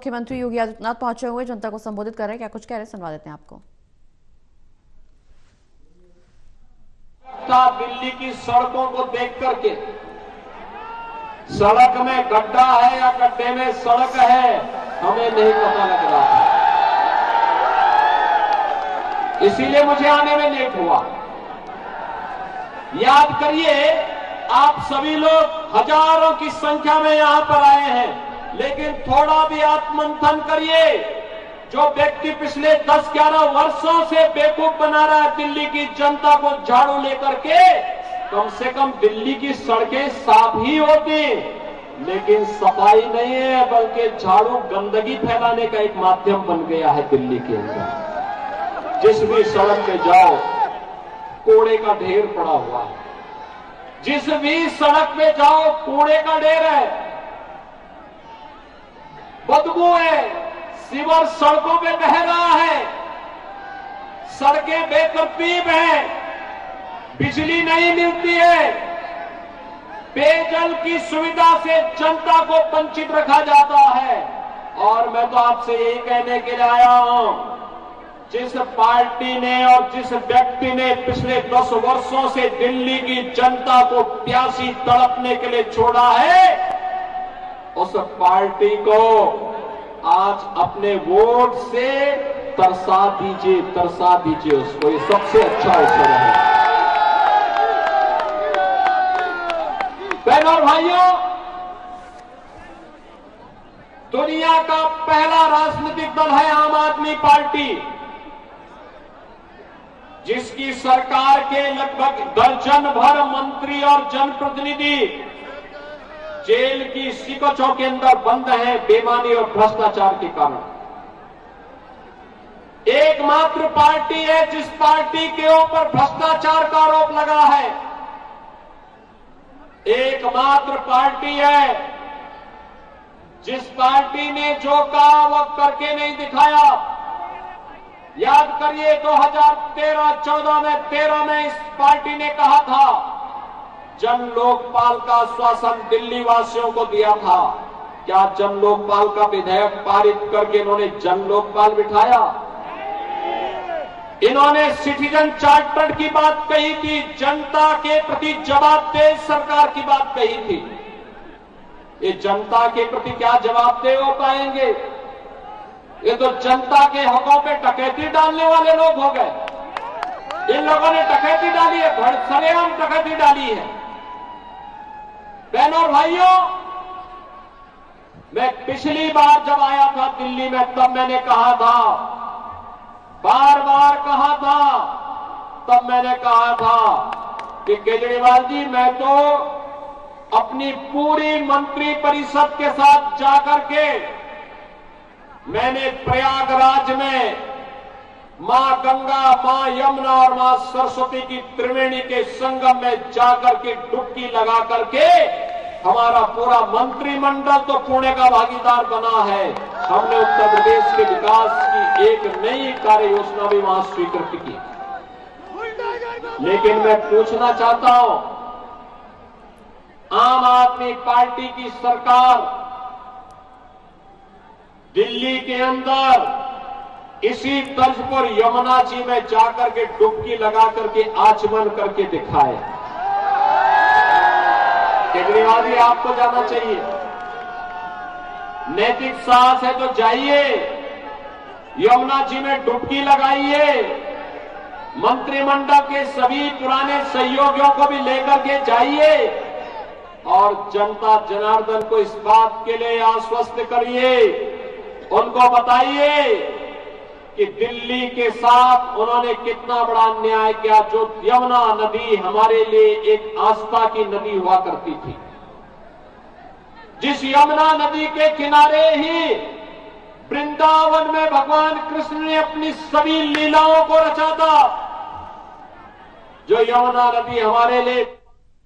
मुख्यमंत्री योगी आदित्यनाथ पहुंचे हुए जनता को संबोधित कर रहे हैं। क्या कुछ कह रहे हैं, सुनवा देते हैं आपको। दिल्ली की सड़कों को देख करके सड़क में गड्ढा है या गड्ढे में सड़क है हमें नहीं पता लग रहा था, इसीलिए मुझे आने में लेट हुआ। याद करिए, आप सभी लोग हजारों की संख्या में यहां पर आए हैं, लेकिन थोड़ा भी आत्ममंथन करिए। जो व्यक्ति पिछले 10-11 वर्षों से बेवकूफ बना रहा है दिल्ली की जनता को झाड़ू लेकर के, कम से कम दिल्ली की सड़कें साफ ही होती, लेकिन सफाई नहीं है, बल्कि झाड़ू गंदगी फैलाने का एक माध्यम बन गया है दिल्ली के अंदर। जिस भी सड़क पे जाओ कूड़े का ढेर पड़ा हुआ है, जिस भी सड़क पे जाओ कूड़े का ढेर है, बदबू है, सीवर सड़कों पे बह रहा है, सड़कें बेतरतीब हैं, बिजली नहीं मिलती है, पेयजल की सुविधा से जनता को वंचित रखा जाता है। और मैं तो आपसे यही कहने के लिए आया हूं, जिस पार्टी ने और जिस व्यक्ति ने पिछले 10 वर्षों से दिल्ली की जनता को प्यासी तड़पने के लिए छोड़ा है, उस पार्टी को आज अपने वोट से तरसा दीजिए उसको। ये सबसे अच्छा अवसर है। बहनों और भाइयों, दुनिया का पहला राजनीतिक दल है आम आदमी पार्टी, जिसकी सरकार के लगभग दर्जन भर मंत्री और जनप्रतिनिधि जेल की सिकोचों के अंदर बंद हैं बेईमानी और भ्रष्टाचार के कारण। एकमात्र पार्टी है जिस पार्टी के ऊपर भ्रष्टाचार का आरोप लगा है, एकमात्र पार्टी है जिस पार्टी ने जो कहा वो करके नहीं दिखाया। याद करिए 2013-14 में 13 में इस पार्टी ने कहा था जन लोकपाल का आश्वासन दिल्ली वासियों को दिया था। क्या जन लोकपाल का विधेयक पारित करके इन्होंने जन लोकपाल बिठाया? इन्होंने सिटीजन चार्टर की बात कही थी, जनता के प्रति जवाबदेह सरकार की बात कही थी। ये जनता के प्रति क्या जवाबदेह हो पाएंगे? ये तो जनता के हकों पे डकैती डालने वाले लोग हो गए। इन लोगों ने डकैती डाली है, सरेआम डकैती डाली है। बहनों और भाइयों, मैं पिछली बार जब आया था दिल्ली में तब मैंने कहा था, बार बार कहा था, तब मैंने कहा था कि केजरीवाल जी, मैं तो अपनी पूरी मंत्री परिषद के साथ जाकर के मैंने प्रयागराज में मां गंगा, मां यमुना और मां सरस्वती की त्रिवेणी के संगम में जाकर के डुबकी लगा करके हमारा पूरा मंत्रिमंडल तो पुणे का भागीदार बना है। हमने उत्तर प्रदेश के विकास की एक नई कार्य योजना भी वहां स्वीकृत की। लेकिन मैं पूछना चाहता हूं, आम आदमी पार्टी की सरकार दिल्ली के अंदर इसी तर्ज पर यमुना जी में जाकर के डुबकी लगा करके आचमन करके दिखाए। केजरीवाल जी, आपको जाना चाहिए, नैतिक साहस है तो जाइए, यमुना जी में डुबकी लगाइए, मंत्रिमंडल के सभी पुराने सहयोगियों को भी लेकर के जाइए और जनता जनार्दन को इस बात के लिए आश्वस्त करिए, उनको बताइए कि दिल्ली के साथ उन्होंने कितना बड़ा अन्याय किया। जो यमुना नदी हमारे लिए एक आस्था की नदी हुआ करती थी, जिस यमुना नदी के किनारे ही वृंदावन में भगवान कृष्ण ने अपनी सभी लीलाओं को रचा था, जो यमुना नदी हमारे लिए